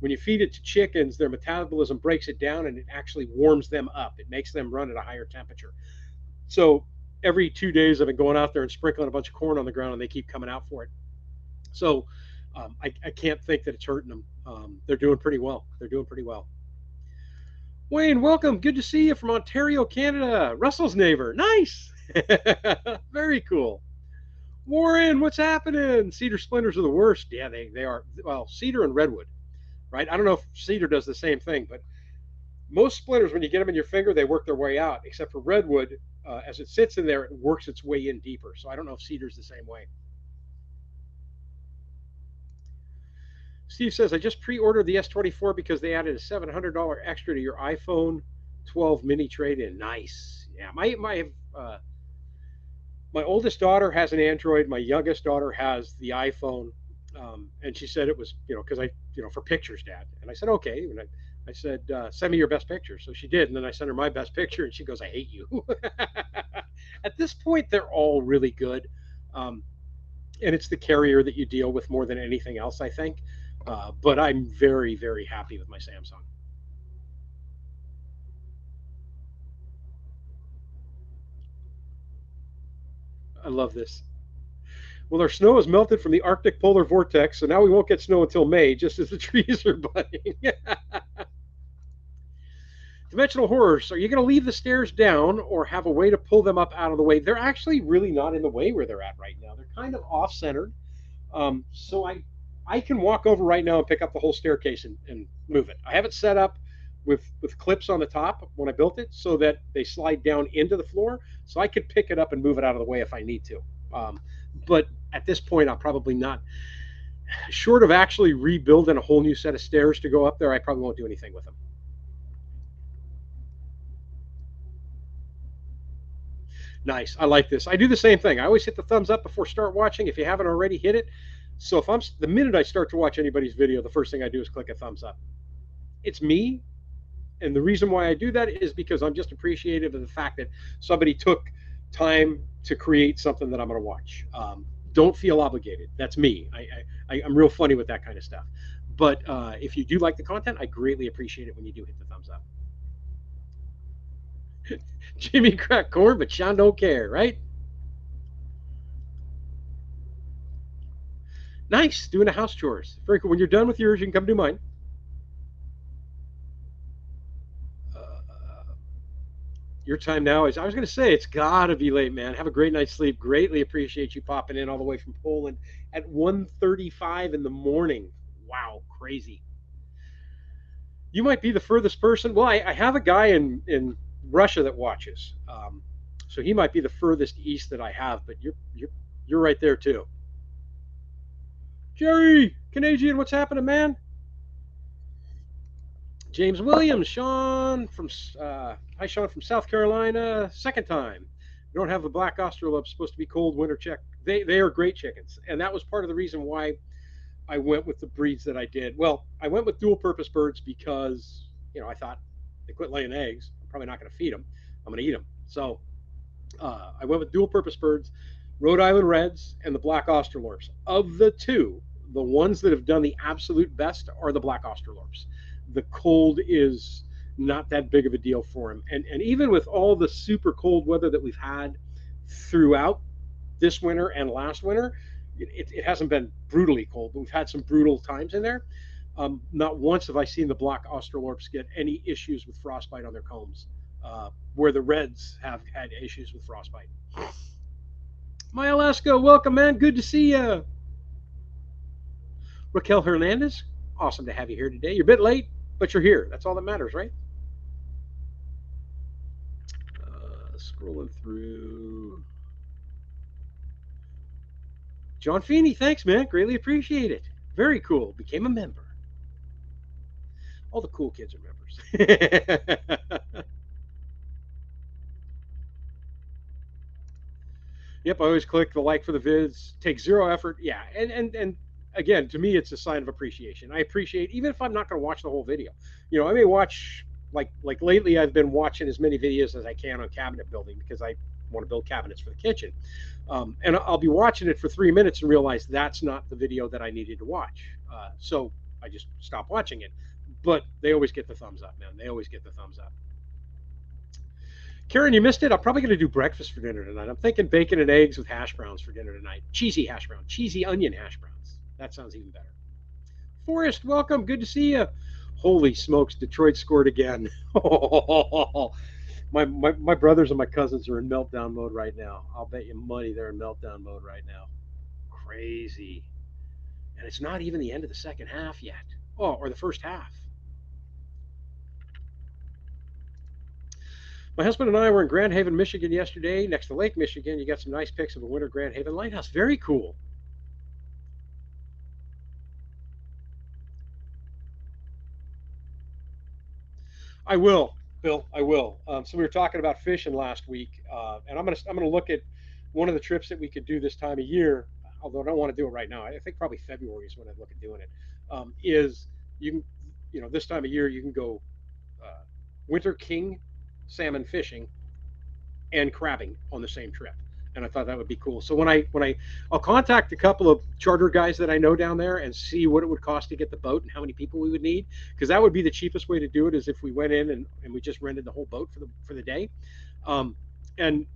when you feed it to chickens, their metabolism breaks it down and it actually warms them up. It makes them run at a higher temperature. So every 2 days, I've been going out there and sprinkling a bunch of corn on the ground, and they keep coming out for it. So I can't think that it's hurting them. They're doing pretty well. They're doing pretty well. Wayne, welcome. Good to see you from Ontario, Canada. Russell's neighbor. Nice. Very cool. Warren, what's happening? Cedar splinters are the worst. Yeah, they are. Well, cedar and redwood, right? I don't know if cedar does the same thing, but most splinters, when you get them in your finger, they work their way out, except for redwood. As it sits in there, it works its way in deeper. So I don't know if cedar's the same way. Steve says, I just pre-ordered the S24 because they added a $700 extra to your iPhone 12 mini trade-in. Nice. Yeah, my oldest daughter has an Android. My youngest daughter has the iPhone. And she said it was, because for pictures, Dad. And I said, okay. And I said, send me your best picture. So she did. And then I sent her my best picture, and she goes, I hate you. At this point, they're all really good. And it's the carrier that you deal with more than anything else, I think. But I'm very, very happy with my Samsung. I love this. Well, our snow has melted from the Arctic polar vortex, so now we won't get snow until May, just as the trees are budding. Dimensional horrors. Are you going to leave the stairs down or have a way to pull them up out of the way? They're actually really not in the way where they're at right now. They're kind of off centered. So I can walk over right now and pick up the whole staircase and move it. I have it set up with clips on the top when I built it so that they slide down into the floor. So I could pick it up and move it out of the way if I need to. But at this point, I'll probably not. Short of actually rebuilding a whole new set of stairs to go up there, I probably won't do anything with them. Nice. I like this. I do the same thing. I always hit the thumbs up before start watching. If you haven't already, hit it. So if I'm the minute I start to watch anybody's video, the first thing I do is click a thumbs up. It's me, and the reason why I do that is because I'm just appreciative of the fact that somebody took time to create something that I'm going to watch. Don't feel obligated. That's me. I'm real funny with that kind of stuff. But if you do like the content, I greatly appreciate it when you do hit the thumbs up. Jimmy cracked corn, but Sean don't care, right? Nice, doing the house chores. Very cool. When you're done with yours, you can come do mine. Your time now is, I was going to say, it's got to be late, man. Have a great night's sleep. Greatly appreciate you popping in all the way from Poland at 1:35 in the morning. Wow, crazy. You might be the furthest person. Well, I have a guy in Russia that watches, so he might be the furthest east that I have. But you're right there too. Jerry, Canadian, what's happening, man? James Williams, Sean from hi Sean from South Carolina, second time. We don't have the black Australorp. Supposed to be cold winter check. They are great chickens, and that was part of the reason why I went with the breeds that I did. Well, I went with dual purpose birds because I thought they quit laying eggs. I'm probably not going to feed them. I'm going to eat them. So I went with dual purpose birds, Rhode Island Reds, and the black Australorps. Of the two, the ones that have done the absolute best are the black Australorps. The cold is not that big of a deal for them. And even with all the super cold weather that we've had throughout this winter and last winter, it hasn't been brutally cold, but we've had some brutal times in there. Not once have I seen the black Australorps get any issues with frostbite on their combs, where the Reds have had issues with frostbite. My Alaska, welcome, man. Good to see you. Raquel Hernandez, awesome to have you here today. You're a bit late, but you're here. That's all that matters, right? Scrolling through. John Feeney, thanks, man. Greatly appreciate it. Very cool. Became a member. All the cool kids are members. Yep, I always click the like for the vids. Take zero effort. Yeah, and again, to me, it's a sign of appreciation. I appreciate even if I'm not going to watch the whole video. I may watch like lately. I've been watching as many videos as I can on cabinet building because I want to build cabinets for the kitchen, and I'll be watching it for 3 minutes and realize that's not the video that I needed to watch. So I just stop watching it. But they always get the thumbs up, man. They always get the thumbs up. Karen, you missed it. I'm probably going to do breakfast for dinner tonight. I'm thinking bacon and eggs with hash browns for dinner tonight. Cheesy hash browns, cheesy onion hash browns. That sounds even better. Forrest, welcome. Good to see you. Holy smokes, Detroit scored again. My brothers and my cousins are in meltdown mode right now. I'll bet you money they're in meltdown mode right now. Crazy. And it's not even the end of the second half yet. Oh, or the first half. My husband and I were in Grand Haven, Michigan yesterday, next to Lake Michigan. You got some nice pics of a winter Grand Haven lighthouse. Very cool. I will, Bill. I will. So we were talking about fishing last week, and I'm gonna look at one of the trips that we could do this time of year. Although I don't want to do it right now. I think probably February is when I'd look at doing it. Is you can, this time of year you can go uh, winter king salmon fishing and crabbing on the same trip. And I thought that would be cool. So I'll contact a couple of charter guys that I know down there and see what it would cost to get the boat and how many people we would need, because that would be the cheapest way to do it is if we went in and we just rented the whole boat for the day, and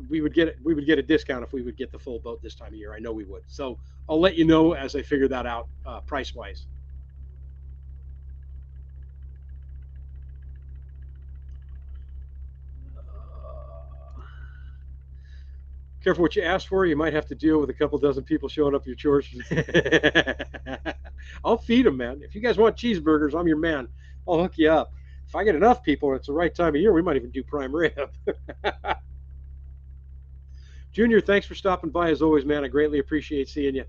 we would get a discount if we would get the full boat this time of year. I know we would. So I'll let you know as I figure that out price wise. Careful what you ask for. You might have to deal with a couple dozen people showing up your chores. I'll feed them, man. If you guys want cheeseburgers, I'm your man. I'll hook you up. If I get enough people and it's the right time of year, we might even do prime rib. Junior, thanks for stopping by as always, man. I greatly appreciate seeing you.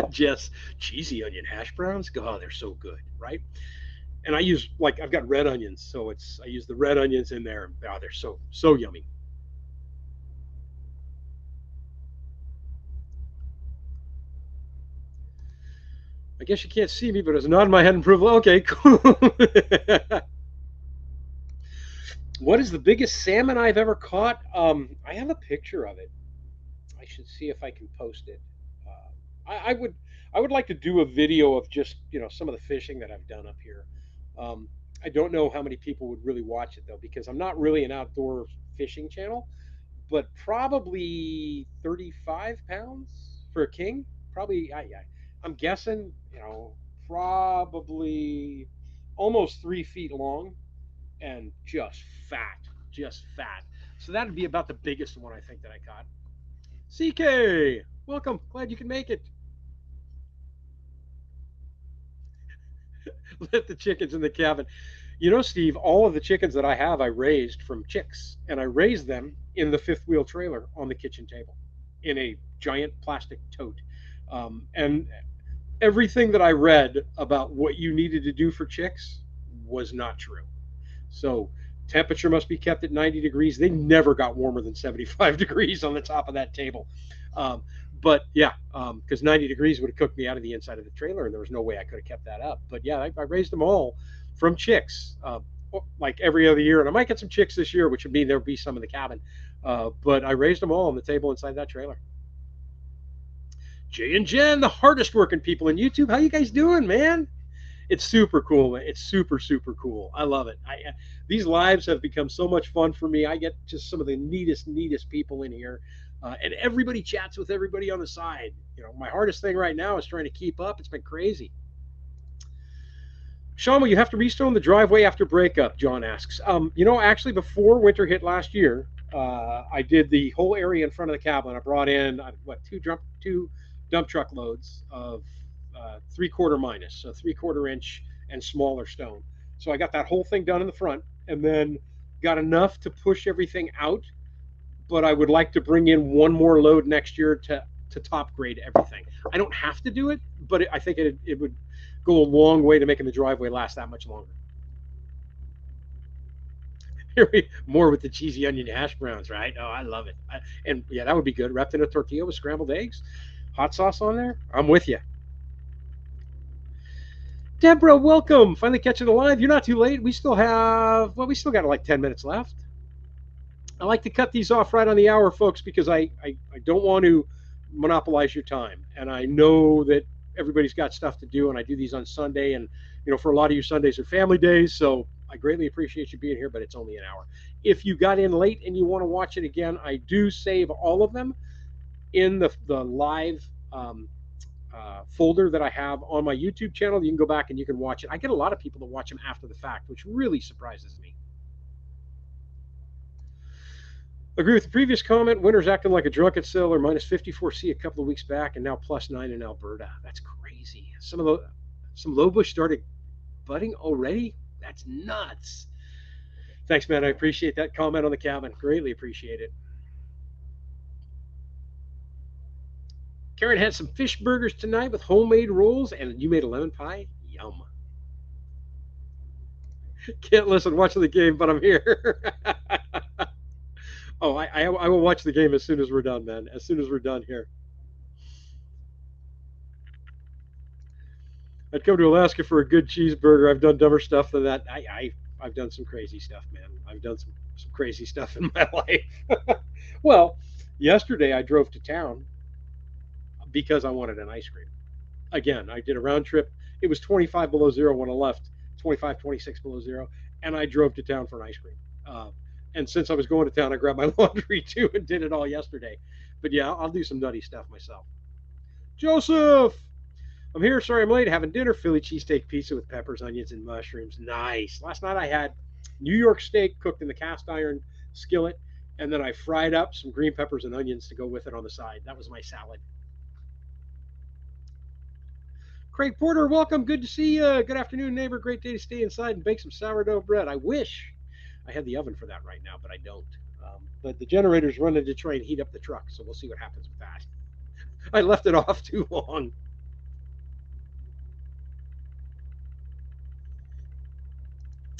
Jess, cheesy onion hash browns. God, they're so good, right? And I use I've got red onions, so I use the red onions in there. Oh, they're so yummy. I guess you can't see me, but it's nodding my head in approval. Okay, cool. What is the biggest salmon I've ever caught? I have a picture of it. I should see if I can post it. I would like to do a video of just some of the fishing that I've done up here. Um, I don't know how many people would really watch it though, because I'm not really an outdoor fishing channel. But probably 35 pounds for a king. Probably I'm guessing probably almost 3 feet long and just fat. So that'd be about the biggest one I think that I caught. CK, welcome. Glad you can make it. Let the chickens in the cabin. You know, Steve, all of the chickens that I have, I raised from chicks, and I raised them in the fifth wheel trailer on the kitchen table in a giant plastic tote. And everything that I read about what you needed to do for chicks was not true. So temperature must be kept at 90 degrees. They never got warmer than 75 degrees on the top of that table. Um, but yeah, because 90 degrees would have cooked me out of the inside of the trailer, and there was no way I could have kept that up. But yeah, I raised them all from chicks, like every other year. And I might get some chicks this year, which would mean there'll be some in the cabin. But I raised them all on the table inside that trailer. Jay and Jen, the hardest working people in YouTube. How you guys doing, man? It's super cool. Man. It's super cool. I love it. These lives have become so much fun for me. I get just some of the neatest people in here, and everybody chats with everybody on the side. You know, my hardest thing right now is trying to keep up. It's been crazy. Sean, will you have to restone the driveway after breakup? John asks. Actually, before winter hit last year, I did the whole area in front of the cabin. I brought in two dump truck loads of 3/4 minus, so 3/4 inch and smaller stone. So I got that whole thing done in the front, and then got enough to push everything out. But I would like to bring in one more load next year to top grade everything. I don't have to do it, but I think it would go a long way to making the driveway last that much longer. More with the cheesy onion hash browns, right? Oh, I love it. And yeah, that would be good. Wrapped in a tortilla with scrambled eggs, hot sauce on there. I'm with you. Deborah, welcome. Finally catching the live. You're not too late. We still got like 10 minutes left. I like to cut these off right on the hour, folks, because I don't want to monopolize your time. And I know that everybody's got stuff to do, and I do these on Sunday. And, for a lot of you, Sundays are family days. So I greatly appreciate you being here, but it's only an hour. If you got in late and you want to watch it again, I do save all of them in the live folder that I have on my YouTube channel. You can go back and you can watch it. I get a lot of people that watch them after the fact, which really surprises me. Agree with the previous comment. Winter's acting like a drunk at Sailor, minus 54C a couple of weeks back, and now +9 in Alberta. That's crazy. Some low bush started budding already. That's nuts. Thanks, man. I appreciate that comment on the cabin. Greatly appreciate it. Karen had some fish burgers tonight with homemade rolls, and you made a lemon pie. Yum. Can't listen watching the game, but I'm here. Oh, I will watch the game as soon as we're done, man. As soon as we're done here. I'd come to Alaska for a good cheeseburger. I've done dumber stuff than that. I've done some crazy stuff, man. I've done some crazy stuff in my life. Well, yesterday I drove to town because I wanted an ice cream. Again, I did a round trip. It was 25 below zero when I left, 25, 26 below zero, and I drove to town for an ice cream. And since I was going to town, I grabbed my laundry too and did it all yesterday. But yeah, I'll do some nutty stuff myself. Joseph, I'm here. Sorry I'm late. Having dinner. Philly cheesesteak pizza with peppers, onions, and mushrooms. Nice. Last night I had New York steak cooked in the cast iron skillet, and then I fried up some green peppers and onions to go with it on the side. That was my salad. Craig Porter, welcome. Good to see you. Good afternoon, neighbor. Great day to stay inside and bake some sourdough bread. I wish I had the oven for that right now, but I don't. But the generator's running to try and heat up the truck, so we'll see what happens with that. I left it off too long.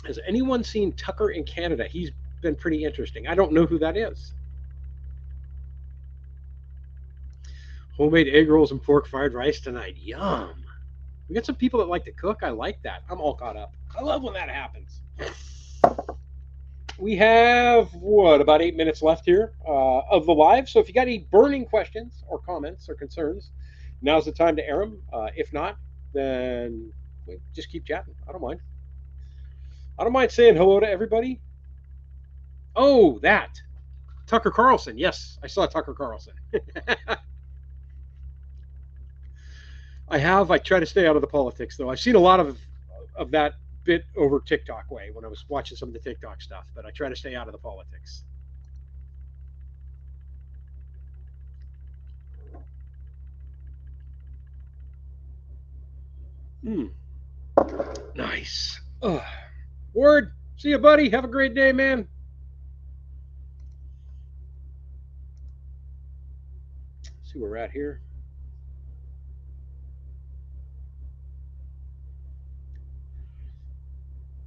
Has anyone seen Tucker in Canada? He's been pretty interesting. I don't know who that is. Homemade egg rolls and pork fried rice tonight. Yum. We got some people that like to cook. I like that. I'm all caught up. I love when that happens. We have about 8 minutes left here of the live. So if you got any burning questions or comments or concerns, now's the time to air them. If not, then just keep chatting. I don't mind. I don't mind saying hello to everybody. Oh, that Tucker Carlson. Yes, I saw Tucker Carlson. I have. I try to stay out of the politics, though. I've seen a lot of that bit over TikTok way when I was watching some of the TikTok stuff, but I try to stay out of the politics. Mm. Nice. Ugh. Ward, see you, buddy. Have a great day, man. Let's see where we're at here.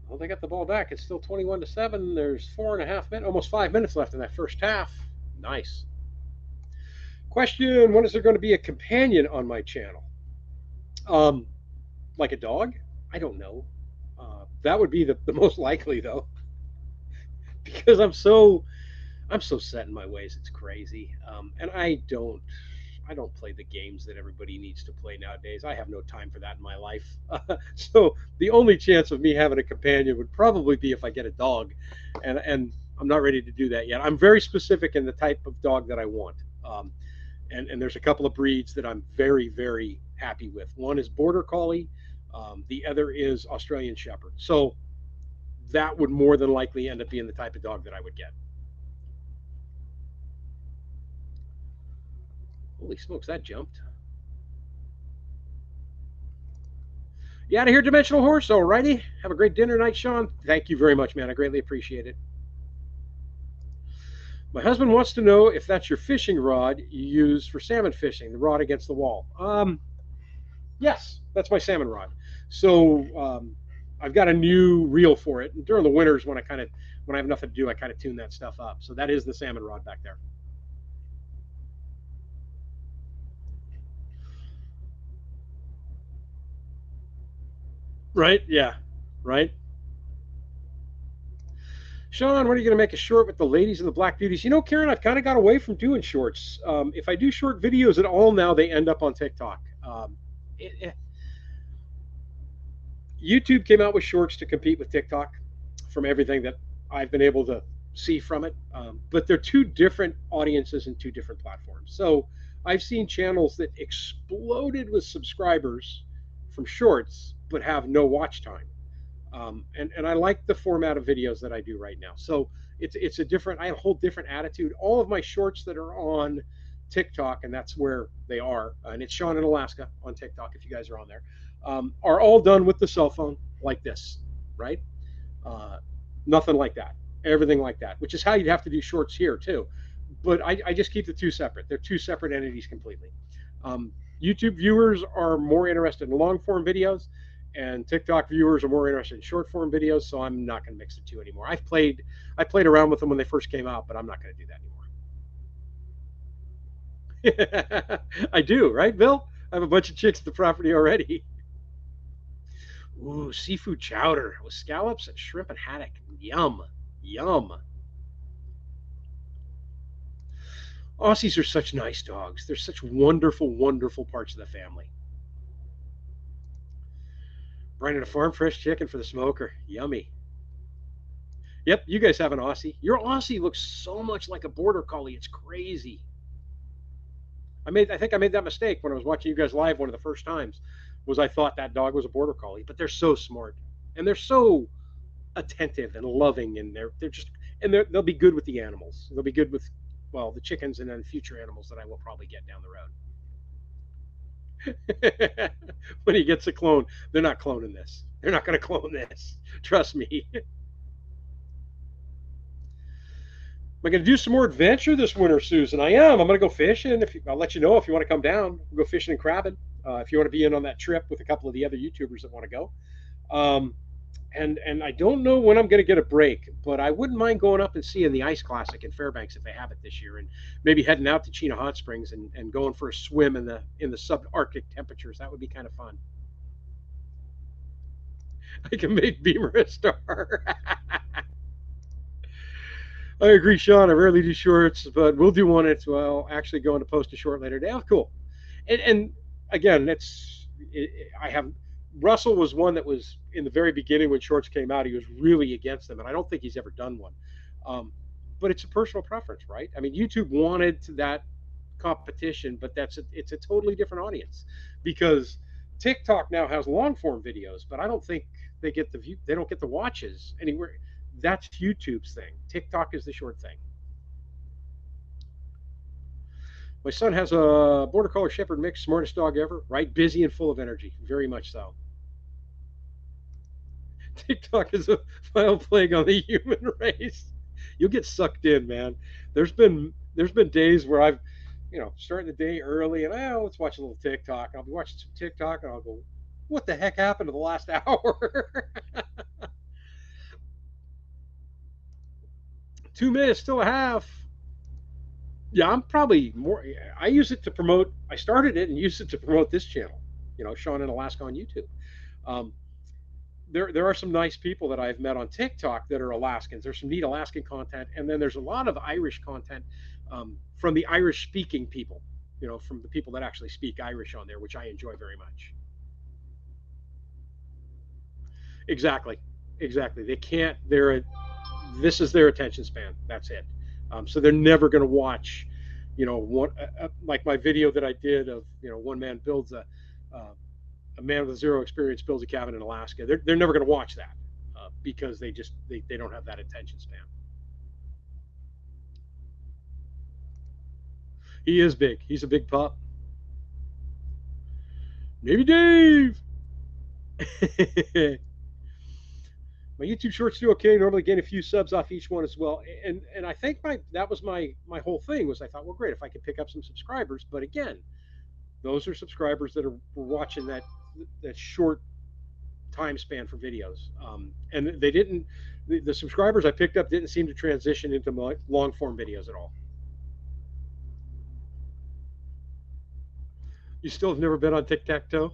Well, they got the ball back. It's still 21-7. There's 4.5 minutes, almost 5 minutes left in that first half. Nice. Question: when is there going to be a companion on my channel? Um, like a dog? I don't know. That would be the most likely though, because I'm so set in my ways. It's crazy. And I don't play the games that everybody needs to play nowadays. I have no time for that in my life. So the only chance of me having a companion would probably be if I get a dog, and I'm not ready to do that yet. I'm very specific in the type of dog that I want. And there's a couple of breeds that I'm very, very happy with. One is Border Collie, the other is Australian Shepherd. So that would more than likely end up being the type of dog that I would get. Holy smokes, that jumped. You out of here, Dimensional Horse? Alrighty. Have a great dinner night, Sean. Thank you very much, man. I greatly appreciate it. My husband wants to know if that's your fishing rod you use for salmon fishing, the rod against the wall. Yes, that's my salmon rod. So I've got a new reel for it. And during the winters, when I have nothing to do, I kind of tune that stuff up. So that is the salmon rod back there. Right? Yeah. Right. Sean, when are you going to make a short with the ladies and the black beauties? You know, Karen, I've kind of got away from doing shorts. If I do short videos at all now, they end up on TikTok. It, it, YouTube came out with shorts to compete with TikTok from everything that I've been able to see from it. But they're two different audiences and two different platforms. So I've seen channels that exploded with subscribers from shorts but have no watch time. And I like the format of videos that I do right now. So it's a different. I have a whole different attitude. All of my shorts that are on TikTok, and that's where they are, and it's Sean in Alaska on TikTok. If you guys are on there, are all done with the cell phone like this, right? Uh, Nothing like that. Everything like that, which is how you'd have to do shorts here too. But I just keep the two separate. They're two separate entities completely. Um, YouTube viewers are more interested in long form videos, and TikTok viewers are more interested in short form videos. So I'm not going to mix the two anymore. I played around with them when they first came out, but I'm not going to do that anymore. I do, right, Bill? I have a bunch of chicks at the property already. Ooh, seafood chowder with scallops and shrimp and haddock. Yum, yum. Aussies are such nice dogs. They're such wonderful, wonderful parts of the family. Brian at a farm, fresh chicken for the smoker. Yummy. Yep, you guys have an Aussie. Your Aussie looks so much like a border collie. It's crazy. I think I made that mistake when I was watching you guys live one of the first times. Was I thought that dog was a border collie, but they're so smart and they're so attentive and loving, and they're just and they'll be good with the animals. They'll be good with well the chickens and then future animals that I will probably get down the road. When he gets a clone, they're not cloning this. They're not going to clone this. Trust me. Am I going to do some more adventure this winter, Susan? I am. I'm going to go fishing. I'll let you know if you want to come down. We'll go fishing and crabbing. If you want to be in on that trip with a couple of the other YouTubers that want to go. Um, and I don't know when I'm going to get a break, but I wouldn't mind going up and seeing the Ice Classic in Fairbanks if they have it this year, and maybe heading out to Chena Hot Springs and going for a swim in the subarctic temperatures. That would be kind of fun. I can make Beamer a star. I agree, Sean. I rarely do shorts, but we'll do one as well. Actually, going to post a short later today. Oh, cool. And again, I have Russell was one that was in the very beginning when shorts came out. He was really against them, and I don't think he's ever done one. Um, but it's a personal preference, right? I mean, YouTube wanted that competition, but it's a totally different audience because TikTok now has long form videos, but I don't think they get the view. They don't get the watches anywhere. That's YouTube's thing. TikTok is the short thing. My son has a border collie shepherd mix, smartest dog ever, right? Busy and full of energy, very much so. TikTok is a vile plague on the human race. You'll get sucked in, man. There's been days where I've, starting the day early and let's watch a little TikTok. I'll be watching some TikTok and I'll go, what the heck happened to the last hour? 2 minutes still a half. Yeah, I'm probably more. I use it to promote. I started it and used it to promote this channel. Sean in Alaska on YouTube. Um, there are some nice people that I've met on TikTok that are Alaskans. There's some neat Alaskan content, and then there's a lot of Irish content from the Irish speaking people. From the people that actually speak Irish on there, which I enjoy very much. Exactly, exactly. They can't. This is their attention span. That's it. So they're never going to watch, one like my video that I did of one man builds a man with zero experience builds a cabin in Alaska. They're never going to watch that because they don't have that attention span. He is big. He's a big pup. Navy Dave. My YouTube shorts do okay. Normally gain a few subs off each one as well. And I think that was my whole thing was I thought, well, great if I could pick up some subscribers. But again, those are subscribers that are watching that short time span for videos. And they didn't. The subscribers I picked up didn't seem to transition into long form videos at all. You still have never been on Tic Tac Toe?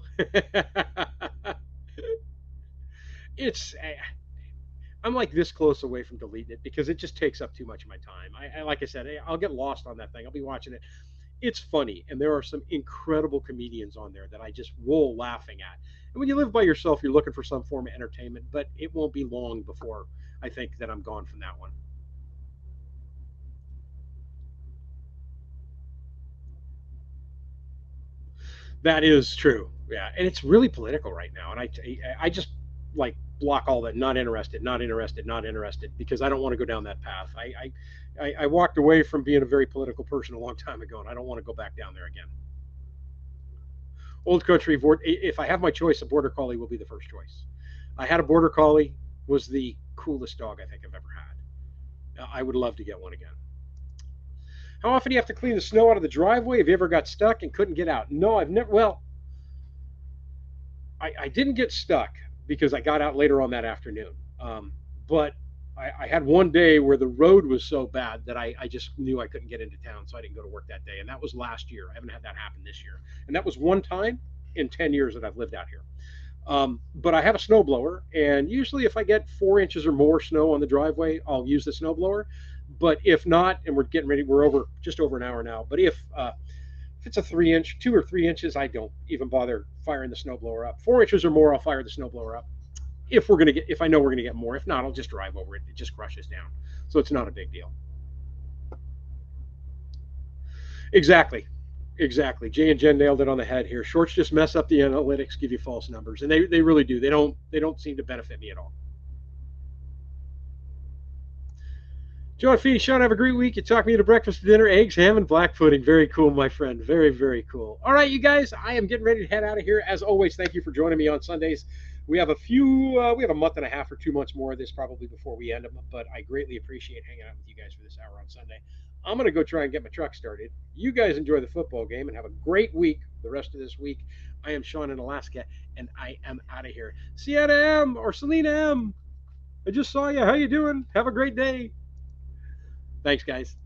it's I'm like this close away from deleting it because it just takes up too much of my time. Like I said, I'll get lost on that thing. I'll be watching it. It's funny, and there are some incredible comedians on there that I just roll laughing at. And when you live by yourself, you're looking for some form of entertainment, but it won't be long before I think that I'm gone from that one. That is true. Yeah, and it's really political right now, and I just like block all that. Not interested. Not interested. Not interested because I don't want to go down that path. I walked away from being a very political person a long time ago, and I don't want to go back down there again. Old country. If I have my choice, a border collie will be the first choice. I had a border collie. Was the coolest dog I think I've ever had. I would love to get one again. How often do you have to clean the snow out of the driveway? Have you ever got stuck and couldn't get out? No, I've never. Well, I didn't get stuck because I got out later on that afternoon. But I had one day where the road was so bad that I just knew I couldn't get into town, so I didn't go to work that day. And that was last year. I haven't had that happen this year. And that was one time in 10 years that I've lived out here. But I have a snowblower, and usually if I get 4 inches or more snow on the driveway, I'll use the snowblower. But if not, and we're getting ready, we're over just over an hour now. But if it's a 3 inch, 2 or 3 inches, I don't even bother firing the snowblower up. 4 inches or more, I'll fire the snowblower up. If I know we're gonna get more. If not, I'll just drive over it. It just crushes down, so it's not a big deal. Exactly, exactly. Jay and Jen nailed it on the head here. Shorts just mess up the analytics, give you false numbers, and they really do. They don't seem to benefit me at all. John Feeney, Sean, have a great week. You talked me to breakfast, dinner, eggs, ham, and black pudding. Very cool, my friend. Very, very cool. All right, you guys, I am getting ready to head out of here. As always, thank you for joining me on Sundays. We have a month and a half or 2 months more of this probably before we end them, but I greatly appreciate hanging out with you guys for this hour on Sunday. I'm going to go try and get my truck started. You guys enjoy the football game and have a great week the rest of this week. I am Sean in Alaska, and I am out of here. Sienna M. or Selena M. I just saw you. How you doing? Have a great day. Thanks, guys.